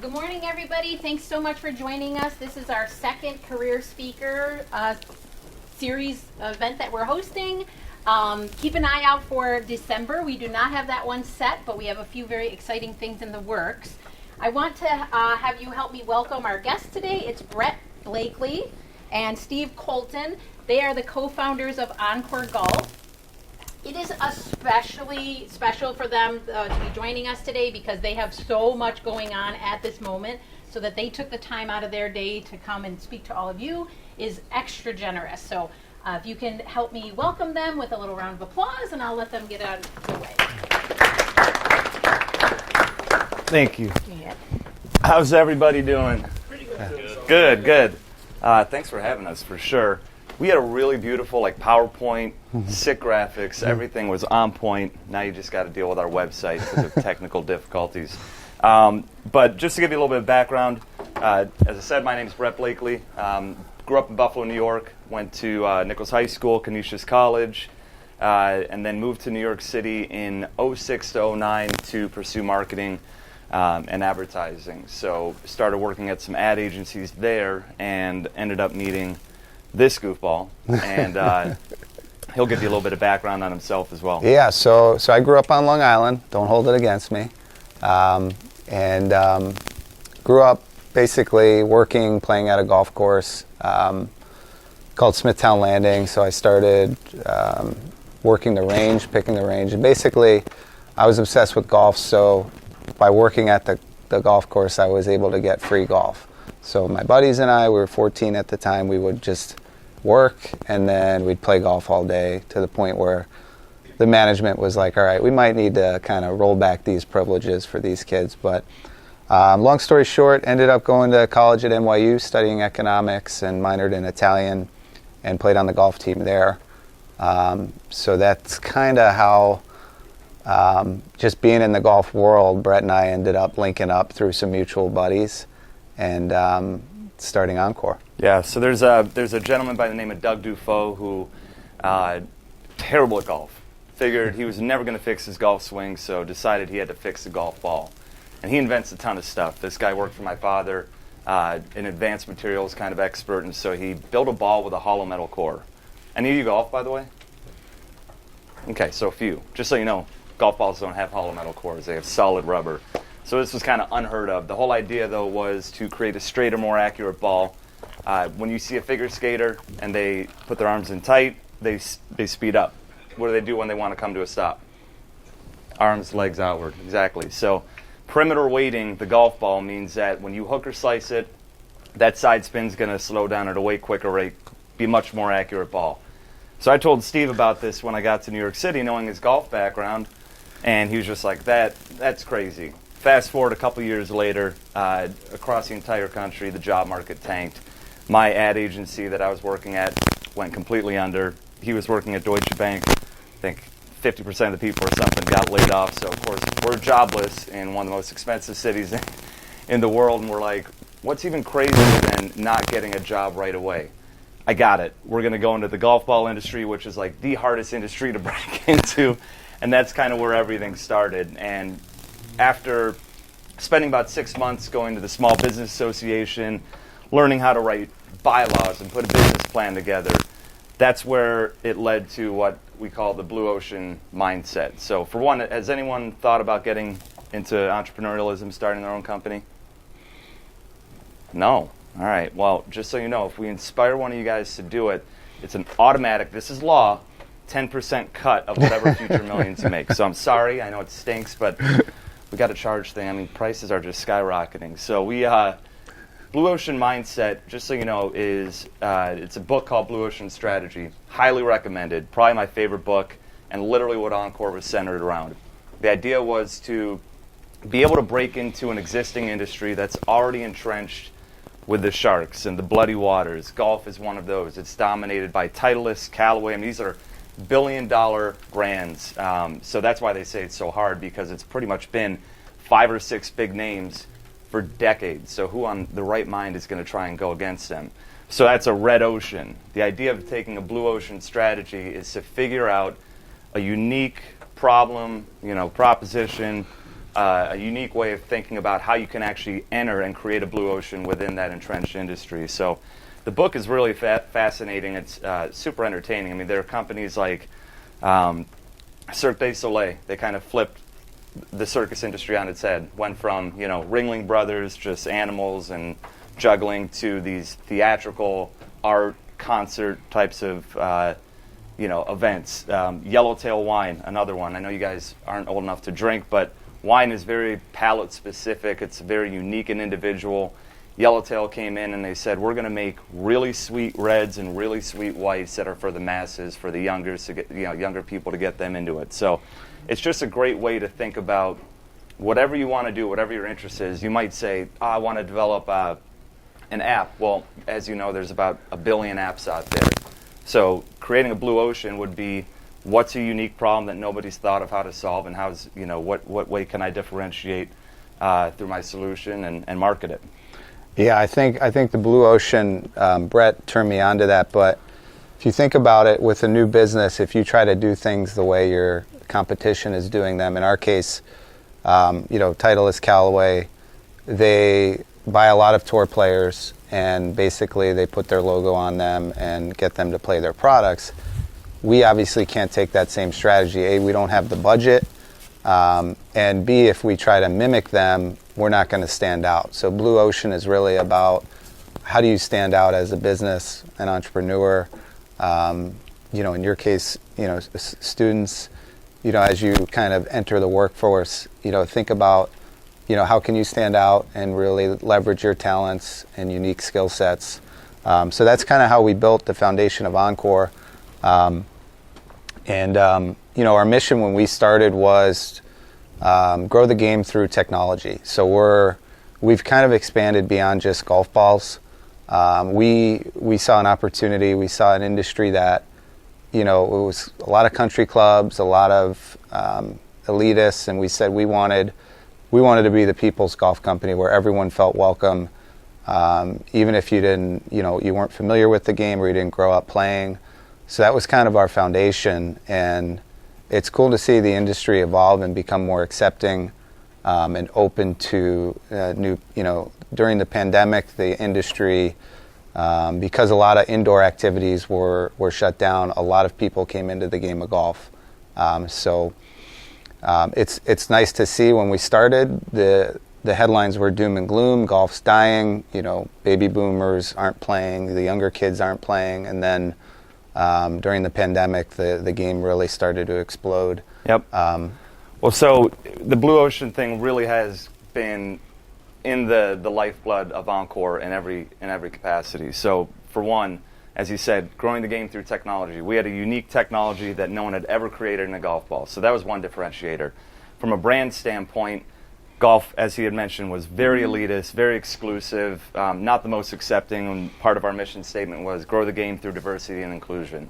Good morning, everybody. Thanks so much for joining us. This is our second Career Speaker series event that we're hosting. Keep an eye out for December. We do not have that one set, but we have a few very exciting things in the works. I want to have you help me welcome our guests today. It's Bret Blakely and Steve Coulton. They are the co-founders of Oncore Golf. It is especially special for them to be joining us today because they have so much going on at this moment, so that they took the time out of their day to come and speak to all of you is extra generous. So if you can help me welcome them with a little round of applause, and I'll let them get out of the way. Thank you. Yeah. How's everybody doing? Pretty good. Good. Thanks for having us, for sure. We had a really beautiful PowerPoint, sick graphics. Everything was on point. Now you just got to deal with our website because of technical difficulties. But just to give you a little bit of background, as I said, my name is Bret Blakely. Grew up in Buffalo, New York. Went to Nichols High School, Canisius College, and then moved to New York City in 06 to 09 to pursue marketing and advertising. So started working at some ad agencies there and ended up meeting this goofball, and he'll give you a little bit of background on himself as well. Yeah, so I grew up on Long Island. Don't hold it against me. And grew up basically working, playing at a golf course called Smithtown Landing. So I started working the range, picking the range. And basically, I was obsessed with golf. So by working at the golf course, I was able to get free golf. So my buddies and I, we were 14 at the time, we would just work and then we'd play golf all day, to the point where the management was like, all right, we might need to kind of roll back these privileges for these kids. But long story short, ended up going to college at NYU, studying economics, and minored in Italian and played on the golf team there. So that's kind of how, just being in the golf world, Bret and I ended up linking up through some mutual buddies and starting Oncore. Yeah, so there's a gentleman by the name of Doug Dufault who terrible at golf. Figured he was never going to fix his golf swing, so decided he had to fix the golf ball. And he invents a ton of stuff. This guy worked for my father, an advanced materials kind of expert, and so he built a ball with a hollow metal core. Any of you golf, by the way? Okay, so a few. Just so you know, golf balls don't have hollow metal cores. They have solid rubber. So this was kind of unheard of. The whole idea, though, was to create a straighter, more accurate ball. When you see a figure skater and they put their arms in tight, they speed up. What do they do when they want to come to a stop? Arms, legs outward. Exactly. So perimeter weighting the golf ball means that when you hook or slice it, that side spin's going to slow down at a way quicker rate, be a much more accurate ball. So I told Steve about this when I got to New York City, knowing his golf background, and he was just like, that's crazy. Fast forward a couple years later, across the entire country, the job market tanked. My ad agency that I was working at went completely under. He was working at Deutsche Bank. I think 50% of the people or something got laid off. So, of course, we're jobless in one of the most expensive cities in the world. And we're like, what's even crazier than not getting a job right away? I got it. We're going to go into the golf ball industry, which is like the hardest industry to break into. And that's kind of where everything started. And after spending about 6 months going to the Small Business Association, learning how to write bylaws and put a business plan together, that's where it led to what we call the blue ocean mindset. So for one, has anyone thought about getting into entrepreneurialism, starting their own company? No. All right. Well, just so you know, if we inspire one of you guys to do it, it's an automatic, this is law, 10% cut of whatever future millions you make. So I'm sorry, I know it stinks, but we got to charge things. I mean, prices are just skyrocketing. So we, Blue Ocean Mindset, just so you know, is it's a book called Blue Ocean Strategy. Highly recommended. Probably my favorite book, and literally what Oncore was centered around. The idea was to be able to break into an existing industry that's already entrenched with the sharks and the bloody waters. Golf is one of those. It's dominated by Titleist, Callaway. I mean, these are billion-dollar brands. So that's why they say it's so hard, because it's pretty much been 5 or 6 big names for decades. So who on the right mind is going to try and go against them? So that's a red ocean. The idea of taking a blue ocean strategy is to figure out a unique problem, proposition, a unique way of thinking about how you can actually enter and create a blue ocean within that entrenched industry. So the book is really fascinating. It's super entertaining. I mean, there are companies like Cirque du Soleil. They kind of flipped the circus industry on its head. Went from, Ringling Brothers, just animals and juggling, to these theatrical art concert types of events. Yellowtail wine, another one. I know you guys aren't old enough to drink, but wine is very palate specific. It's very unique and individual. Yellowtail came in and they said, we're going to make really sweet reds and really sweet whites that are for the masses, for the younger people, to get them into it. So it's just a great way to think about whatever you want to do, whatever your interest is. You might say, I want to develop an app. Well, as you know, there's about 1 billion apps out there. So creating a blue ocean would be, what's a unique problem that nobody's thought of how to solve, and what way can I differentiate through my solution and market it? Yeah, I think the blue ocean, Bret turned me on to that, but if you think about it with a new business, if you try to do things the way your competition is doing them, in our case, Titleist Callaway, they buy a lot of tour players and basically they put their logo on them and get them to play their products. We obviously can't take that same strategy. A, we don't have the budget, and B, if we try to mimic them, we're not going to stand out. So Blue Ocean is really about how do you stand out as a business, an entrepreneur. In your case, students, as you kind of enter the workforce, think about, how can you stand out and really leverage your talents and unique skill sets. So that's kind of how we built the foundation of Oncore. Our mission when we started was grow the game through technology. So we've kind of expanded beyond just golf balls. We saw an opportunity. We saw an industry that, it was a lot of country clubs, a lot of elitists, and we said we wanted to be the people's golf company where everyone felt welcome, even if you didn't, you weren't familiar with the game or you didn't grow up playing. So that was kind of our foundation, and it's cool to see the industry evolve and become more accepting and open to new, during the pandemic, the industry, because a lot of indoor activities were shut down, a lot of people came into the game of golf. It's nice to see. When we started, the headlines were doom and gloom, golf's dying, baby boomers aren't playing, the younger kids aren't playing, and then during the pandemic, the game really started to explode. Yep. So the Blue Ocean thing really has been in the lifeblood of Oncore in every capacity. So for one, as you said, growing the game through technology. We had a unique technology that no one had ever created in a golf ball. So that was one differentiator. From a brand standpoint, golf, as he had mentioned, was very elitist, very exclusive, not the most accepting. And part of our mission statement was grow the game through diversity and inclusion.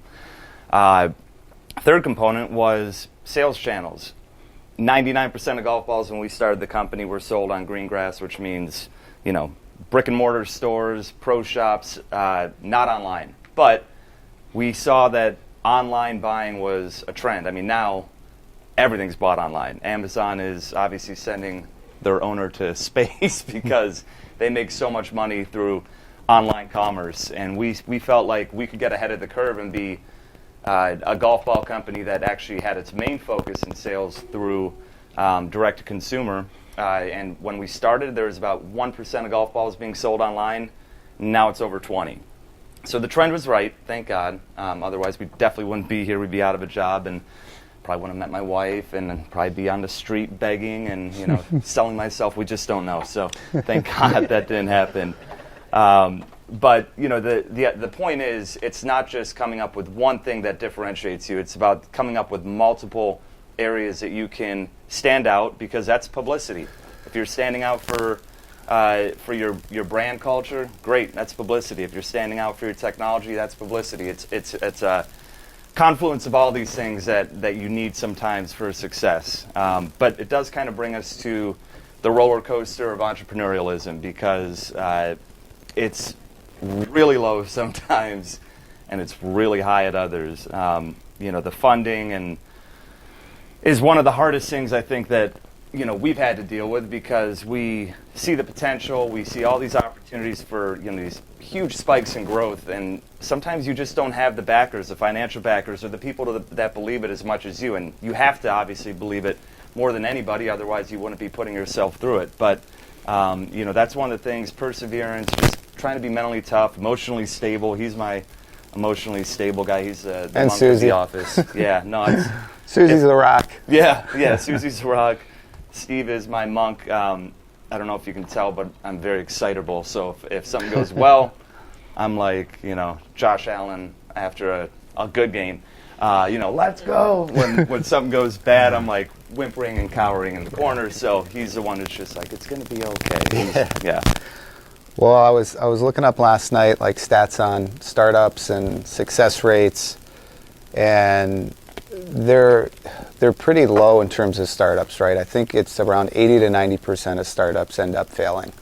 Third component was sales channels. 99% of golf balls when we started the company were sold on green grass, which means, brick and mortar stores, pro shops, not online. But we saw that online buying was a trend. I mean, now everything's bought online. Amazon is obviously sending their owner to space because they make so much money through online commerce. And we felt like we could get ahead of the curve and be a golf ball company that actually had its main focus in sales through direct-to-consumer. And when we started, there was about 1% of golf balls being sold online. Now it's over 20. So the trend was right, thank God. Otherwise, we definitely wouldn't be here. We'd be out of a job and probably wouldn't have met my wife and probably be on the street begging and selling myself. We just don't know. So thank God that didn't happen. But the point is, it's not just coming up with one thing that differentiates you. It's about coming up with multiple areas that you can stand out, because that's publicity. If you're standing out for your brand culture, great, that's publicity. If you're standing out for your technology, that's publicity. It's a confluence of all these things that you need sometimes for success. But it does kind of bring us to the roller coaster of entrepreneurialism, because it's really low sometimes and it's really high at others. The funding is one of the hardest things I think that we've had to deal with, because we see the potential, we see all these opportunities for these huge spikes in growth, and sometimes you just don't have the backers, the financial backers, or the people that believe it as much as you, and you have to obviously believe it more than anybody, otherwise you wouldn't be putting yourself through it. But that's one of the things: perseverance, just trying to be mentally tough, emotionally stable. He's my emotionally stable guy. He's the and monk Susie. of the office. Yeah, no, it's Susie's the rock. yeah. Susie's the rock. Steve is my monk. I don't know if you can tell, but I'm very excitable. So if something goes well, I'm like, Josh Allen after a good game. Let's go. When something goes bad, I'm like whimpering and cowering in the corner. So he's the one that's just like, it's going to be okay. Yeah. Well, I was looking up last night, like, stats on startups and success rates, and they're pretty low in terms of startups, right? I think it's around 80 to 90% of startups end up failing.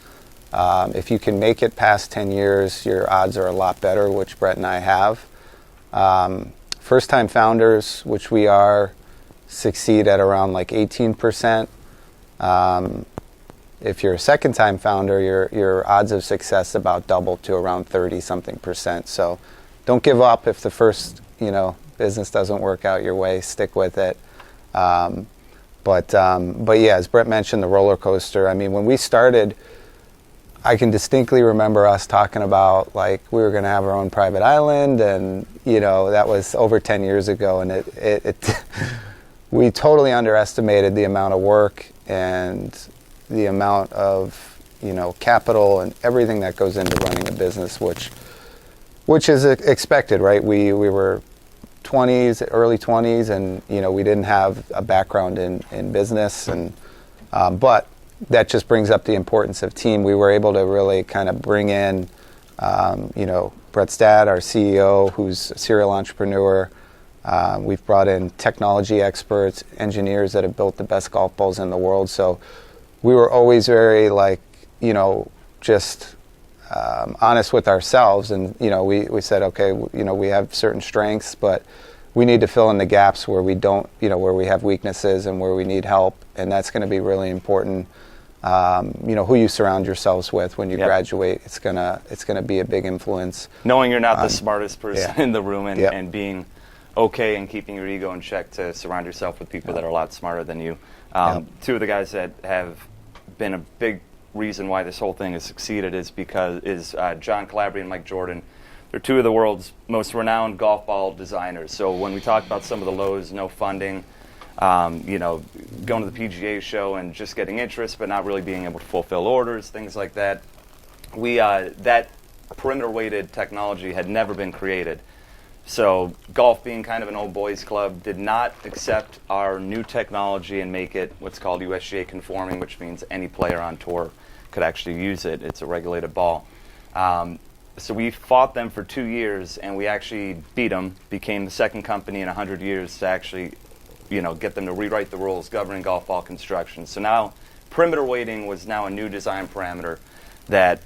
If you can make it past 10 years, your odds are a lot better, which Bret and I have. First-time founders, which we are, succeed at around like 18%. If you're a second-time founder, your odds of success about double to around 30-something%. So don't give up if the first, business doesn't work out your way. Stick with it. But yeah, as Bret mentioned, the roller coaster. I mean, when we started, I can distinctly remember us talking about, like, we were going to have our own private island, and that was over 10 years ago, and it we totally underestimated the amount of work and the amount of capital and everything that goes into running a business, which is expected, right? We were early 20s, and we didn't have a background in business, and but that just brings up the importance of team. We were able to really kind of bring in Bret's dad, our CEO, who's a serial entrepreneur. We've brought in technology experts, engineers that have built the best golf balls in the world. So we were always very, just honest with ourselves, and we said, okay, we have certain strengths, but we need to fill in the gaps where we don't, where we have weaknesses and where we need help, and that's going to be really important. Who you surround yourselves with when you graduate, it's gonna be a big influence. Knowing you're not the smartest person in the room, and, Yep. and being okay and keeping your ego in check to surround yourself with people that are a lot smarter than you. Two of the guys that have been a big reason why this whole thing has succeeded is John Calabria and Mike Jordan. They're two of the world's most renowned golf ball designers. So when we talk about some of the lows, no funding, going to the PGA show and just getting interest but not really being able to fulfill orders, things like that, that perimeter weighted technology had never been created. So golf, being kind of an old boys club, did not accept our new technology and make it what's called USGA conforming, which means any player on tour could actually use it. It's a regulated ball. So we fought them for 2 years, and we actually beat them, became the second company in 100 years to actually get them to rewrite the rules governing golf ball construction. So now perimeter weighting was now a new design parameter that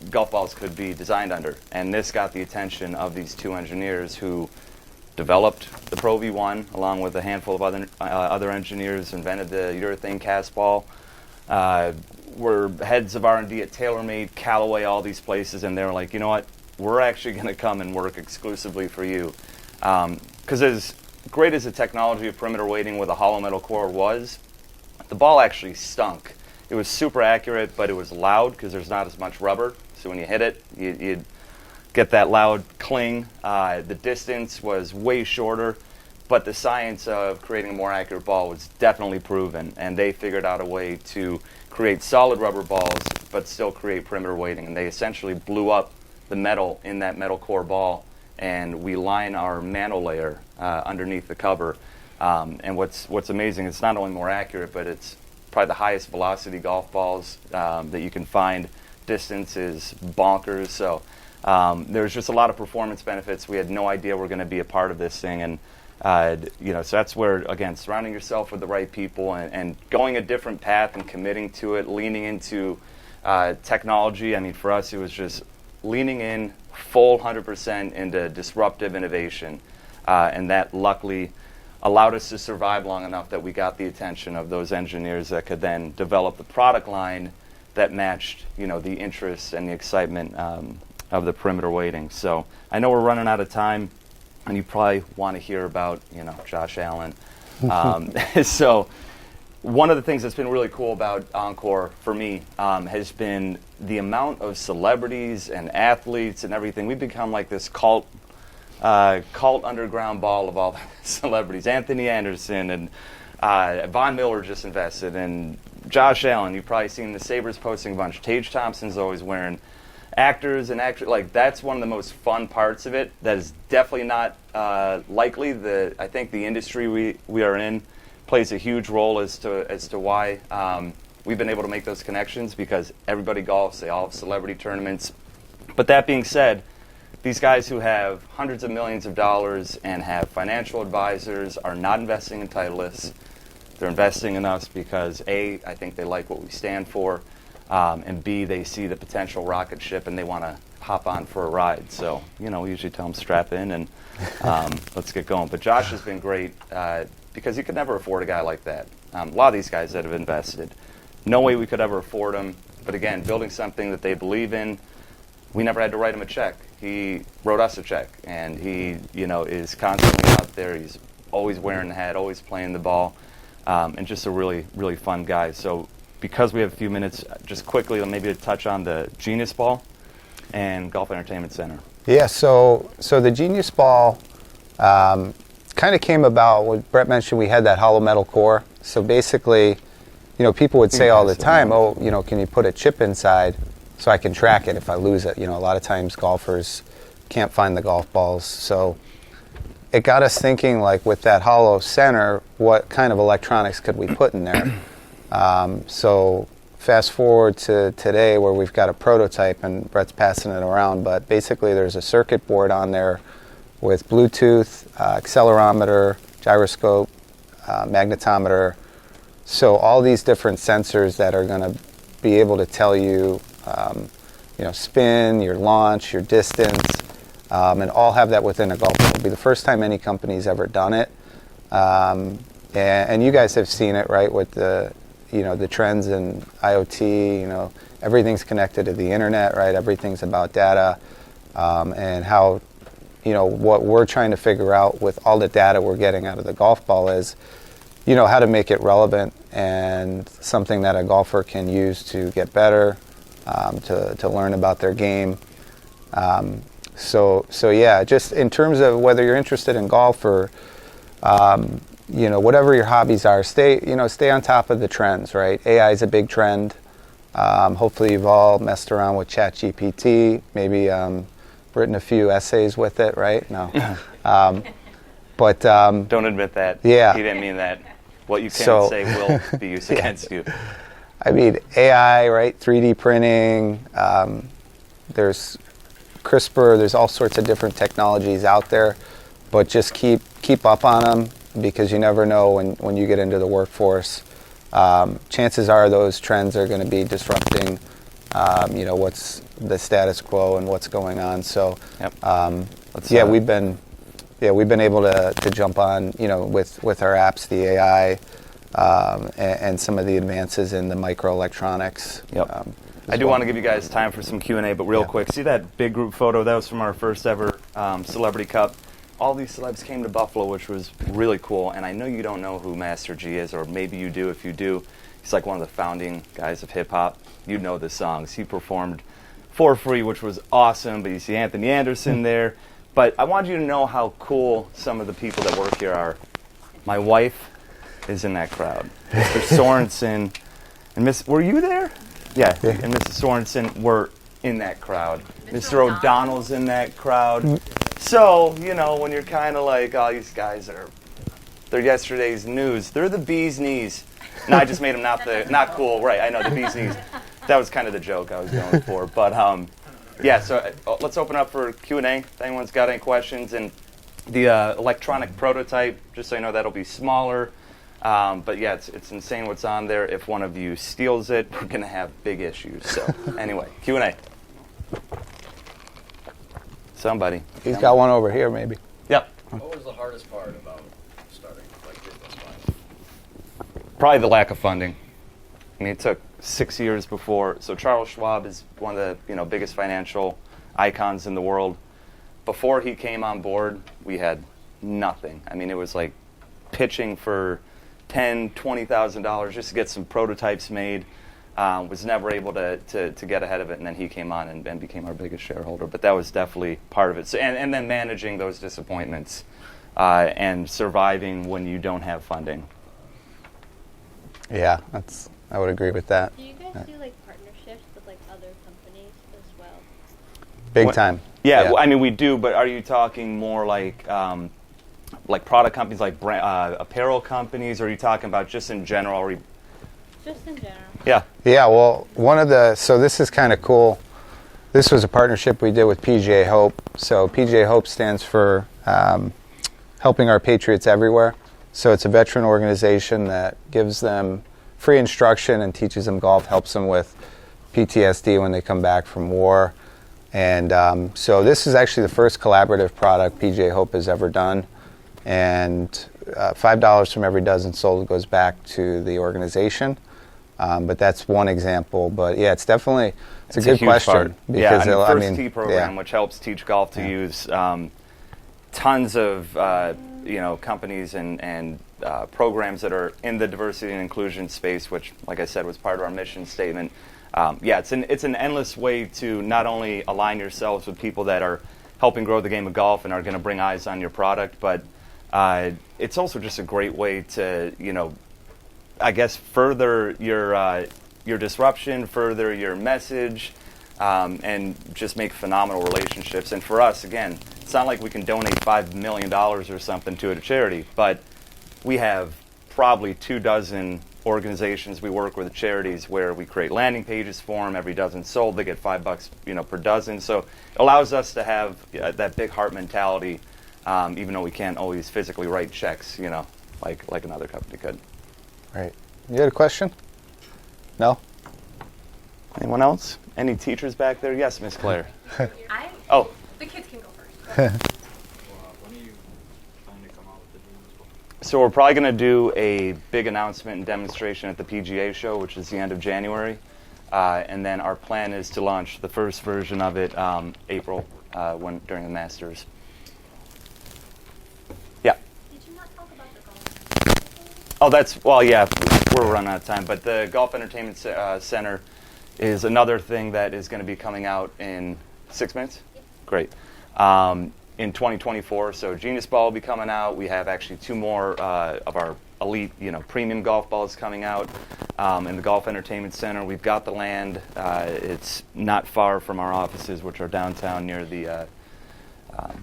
golf balls could be designed under. And this got the attention of these two engineers who developed the Pro V1 along with a handful of other engineers, invented the urethane cast ball, were heads of R&D at TaylorMade, Callaway, all these places, and they were like, you know what, we're actually going to come and work exclusively for you. Because as great as the technology of perimeter weighting with a hollow metal core was, the ball actually stunk. It was super accurate, but it was loud because there's not as much rubber. So when you hit it, you'd get that loud cling. The distance was way shorter, but the science of creating a more accurate ball was definitely proven, and they figured out a way to create solid rubber balls but still create perimeter weighting. And they essentially blew up the metal in that metal core ball, and we line our mantle layer underneath the cover. And what's amazing, it's not only more accurate, but it's probably the highest velocity golf balls that you can find. Distance is bonkers. So there's just a lot of performance benefits. We had no idea we're going to be a part of this thing, and so that's where, again, surrounding yourself with the right people and going a different path and committing to it, leaning into technology. I mean, for us, it was just leaning in full 100% into disruptive innovation, and that luckily allowed us to survive long enough that we got the attention of those engineers that could then develop the product line that matched, the interest and the excitement of the perimeter weighting. So I know we're running out of time, and you probably want to hear about, Josh Allen. So one of the things that's been really cool about Oncore for me has been the amount of celebrities and athletes and everything. We've become like this cult underground ball of all the celebrities. Anthony Anderson and Von Miller just invested, and Josh Allen. You've probably seen the Sabres posting a bunch. Tage Thompson's always wearing actors and actors. Like, that's one of the most fun parts of it. That is definitely not likely. I think the industry we are in plays a huge role as to why we've been able to make those connections, because everybody golfs. They all have celebrity tournaments. But that being said, these guys who have hundreds of millions of dollars and have financial advisors are not investing in Titleists. They're investing in us because, A, I think they like what we stand for, and B, they see the potential rocket ship and they want to hop on for a ride. So, we usually tell them strap in and let's get going. But Josh has been great because you could never afford a guy like that. A lot of these guys that have invested, no way we could ever afford them. But again, building something that they believe in, we never had to write him a check. He wrote us a check, and he, is constantly out there. He's always wearing the hat, always playing the ball, and just a really, really fun guy. So because we have a few minutes, just quickly, maybe to touch on the Genius Ball and Golf Entertainment Center. Yeah, so the Genius Ball kind of came about when Bret mentioned we had that hollow metal core. So basically, people would say all the time, can you put a chip inside so I can track it if I lose it? A lot of times golfers can't find the golf balls. So it got us thinking, like, with that hollow center, what kind of electronics could we put in there? So fast forward to today where we've got a prototype, and Bret's passing it around, but basically there's a circuit board on there with Bluetooth, accelerometer, gyroscope, magnetometer. So all these different sensors that are going to be able to tell you, spin, your launch, your distance, and all have that within a golf ball. It'll be the first time any company's ever done it. And you guys have seen it, right, with the trends in IoT. Everything's connected to the internet, right? Everything's about data, and how, what we're trying to figure out with all the data we're getting out of the golf ball is, how to make it relevant and something that a golfer can use to get better, to learn about their game. So yeah, just in terms of whether you're interested in golf or, whatever your hobbies are, stay on top of the trends, right? AI is a big trend. Hopefully you've all messed around with ChatGPT, maybe written a few essays with it, right? No. But don't admit that. Yeah. He didn't mean that. What you can't say will be used against you. I mean, AI, right? 3D printing. There's CRISPR. There's all sorts of different technologies out there, but just keep up on them, because you never know when you get into the workforce. Chances are those trends are going to be disrupting, what's the status quo and what's going on. So, yep. We've been able to jump on, with our apps, the AI, and some of the advances in the microelectronics. Yep. I do want to give you guys time for some Q&A, but real quick, see that big group photo? That was from our first ever Celebrity Cup. All these celebs came to Buffalo, which was really cool. And I know you don't know who Master G is, or maybe you do. If you do, he's like one of the founding guys of hip-hop. You know the songs. He performed for free, which was awesome. But you see Anthony Anderson there. But I want you to know how cool some of the people that work here are. My wife is in that crowd. Mr. Sorensen and were you there? Yeah. And Mrs. Sorensen were in that crowd. Mr. O'Donnell's in that crowd. So, when you're kind of like, oh, these guys they're yesterday's news. They're the bee's knees. No, I just made them not cool. Right, I know, the bee's knees. That was kind of the joke I was going for. But, so let's open up for Q&A if anyone's got any questions. And the electronic prototype, just so you know, that'll be smaller. But yeah, it's insane what's on there. If one of you steals it, we're going to have big issues. So anyway, Q&A. Somebody. He's got one over here, maybe. Yep. What was the hardest part about starting? Probably the lack of funding. I mean, it took 6 years before. So Charles Schwab is one of the biggest financial icons in the world. Before he came on board, we had nothing. I mean, it was like pitching for $10,000, $20,000 just to get some prototypes made. Was never able to get ahead of it, and then he came on and became our biggest shareholder. But that was definitely part of it. So, and then managing those disappointments and surviving when you don't have funding. Yeah, I would agree with that. Do you guys do like partnerships with like other companies as well? Big time. Yeah, well, I mean we do, but are you talking more like product companies, like apparel companies, or are you talking about just in general? Just in general. Yeah. Yeah, well, so this is kind of cool. This was a partnership we did with PGA Hope. So PGA Hope stands for Helping Our Patriots Everywhere. So it's a veteran organization that gives them free instruction and teaches them golf, helps them with PTSD when they come back from war. And so this is actually the first collaborative product PGA Hope has ever done. And $5 from every dozen sold goes back to the organization. But that's one example. But yeah, it's definitely a good question. Part. Because yeah, I mean, First Tee program, which helps teach golf to use tons of companies and programs that are in the diversity and inclusion space, which, like I said, was part of our mission statement. It's an endless way to not only align yourselves with people that are helping grow the game of golf and are going to bring eyes on your product, but it's also just a great way to I guess further your disruption, further your message, and just make phenomenal relationships. And for us, again, it's not like we can donate $5 million or something to a charity, but we have probably 24 organizations we work with, charities, where we create landing pages for them. Every dozen sold, they get $5 per dozen. So it allows us to have that big heart mentality, even though we can't always physically write checks, like another company could. Right. You had a question? No? Anyone else? Any teachers back there? Yes, Miss Claire. The kids can go first. When are you planning to come out with the Genius Bowl? So we're probably going to do a big announcement and demonstration at the PGA show, which is the end of January. And then our plan is to launch the first version of it April during the Masters. Yeah. Did you not talk about the golf? We're running out of time. But the Golf Entertainment Center is another thing that is going to be coming out in 6 minutes? Yep. Great. In 2024, so Genius Ball will be coming out. We have actually 2 more of our elite, premium golf balls coming out in the Golf Entertainment Center. We've got the land. It's not far from our offices, which are downtown near the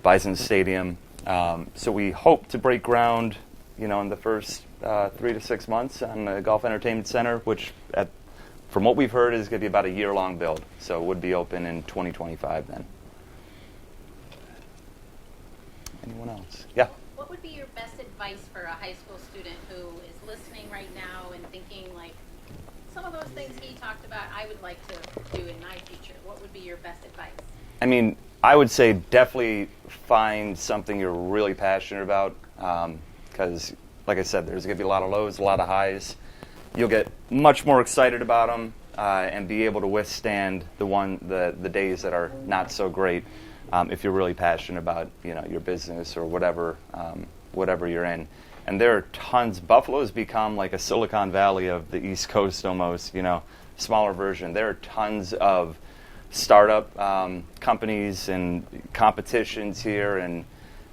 Bison Stadium. So we hope to break ground, in the first 3 to 6 months on the Golf Entertainment Center, which, from what we've heard, is going to be about a year-long build. So it would be open in 2025 then. Anyone else? Yeah? What would be your best advice for a high school student who is listening right now and thinking, like, some of those things he talked about I would like to do in my future? What would be your best advice? I mean, I would say definitely find something you're really passionate about, because, like I said, there's going to be a lot of lows, a lot of highs. You'll get much more excited about them and be able to withstand the days that are not so great. If you're really passionate about your business or whatever you're in. And there are tons. Buffalo's become like a Silicon Valley of the East Coast almost, smaller version. There are tons of startup companies and competitions here and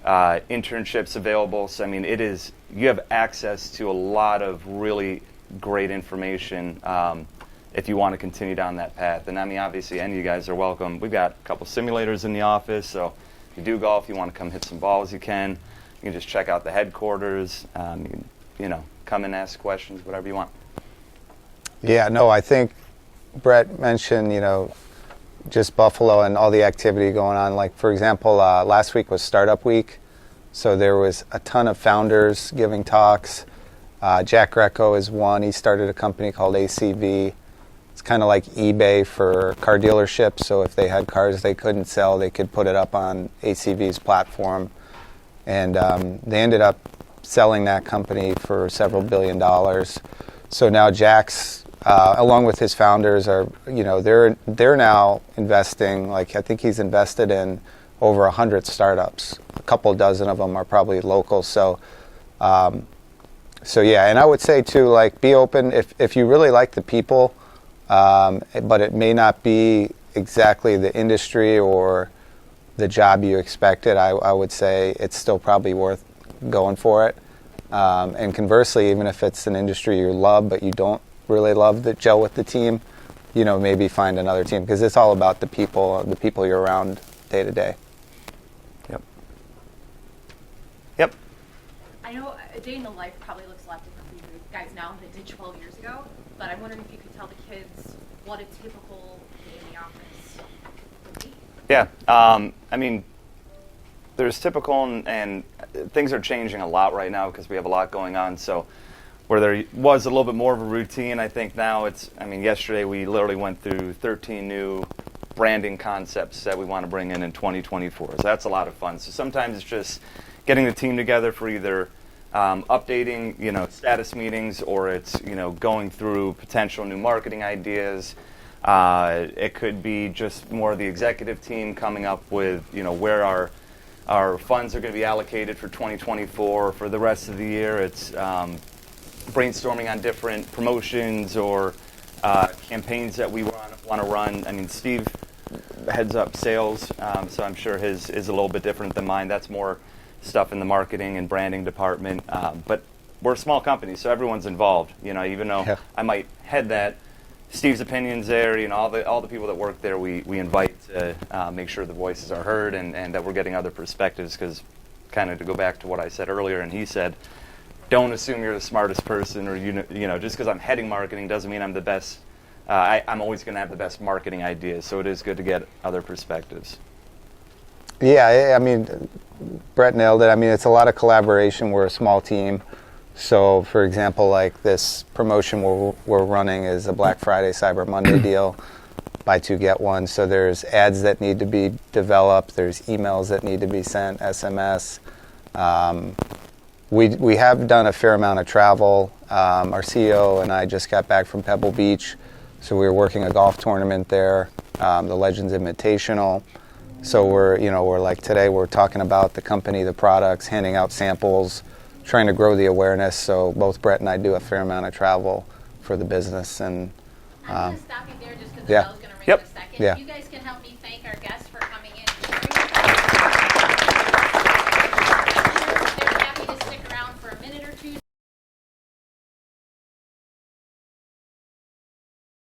internships available. So I mean, you have access to a lot of really great information if you want to continue down that path. And I mean, obviously, any of you guys are welcome. We've got a couple simulators in the office, so if you do golf, you want to come hit some balls, you can. You can just check out the headquarters. You can, come and ask questions, whatever you want. Yeah, no, I think Bret mentioned, just Buffalo and all the activity going on. Like, for example, last week was Startup Week, so there was a ton of founders giving talks. Jack Greco is one. He started a company called ACV. It's kind of like eBay for car dealerships, so if they had cars they couldn't sell, they could put it up on ACV's platform. And they ended up selling that company for several $1 billion. So now Jack's, along with his founders, are they're now investing. Like I think he's invested in over 100 startups. A couple dozen of them are probably local. So yeah, and I would say too, like be open if you really like the people, but it may not be exactly the industry or the job you expected. I would say it's still probably worth going for it. And conversely, even if it's an industry you love but you don't really love the gel with the team, maybe find another team, because it's all about the people you're around day to day. Yep. I know a day in the life probably looks a lot different for you guys now than it did 12 years ago, but I'm wondering if you could tell the kids what a typical day in the office would be. Yeah. I mean, there's typical and things are changing a lot right now because we have a lot going on. So where there was a little bit more of a routine, I think now yesterday we literally went through 13 new branding concepts that we want to bring in 2024. So that's a lot of fun. So sometimes it's just getting the team together for either updating, status meetings, or it's, going through potential new marketing ideas. It could be just more of the executive team coming up with, where our funds are going to be allocated for 2024. For the rest of the year, it's brainstorming on different promotions or campaigns that we want to run. I mean, Steve heads up sales, so I'm sure his is a little bit different than mine. That's more stuff in the marketing and branding department. But we're a small company, so everyone's involved. Even though I might head that, Steve's opinions there. All the people that work there, we invite to make sure the voices are heard and that we're getting other perspectives. Because, kind of to go back to what I said earlier, and he said, don't assume you're the smartest person, or just because I'm heading marketing doesn't mean I'm the best. I'm always going to have the best marketing ideas, so it is good to get other perspectives. Yeah, I mean, Bret nailed it. I mean, it's a lot of collaboration. We're a small team. So, for example, like this promotion we're running is a Black Friday, Cyber Monday deal, buy two, get one. So there's ads that need to be developed. There's emails that need to be sent, SMS. We have done a fair amount of travel. Our CEO and I just got back from Pebble Beach. So we were working a golf tournament there, the Legends Invitational. So we're like today we're talking about the company, the products, handing out samples, trying to grow the awareness. So both Bret and I do a fair amount of travel for the business. And I'm going to stop you there just because yeah. the bell's going to ring Yep. in a second. Yeah. If you guys can help me thank our guests for coming.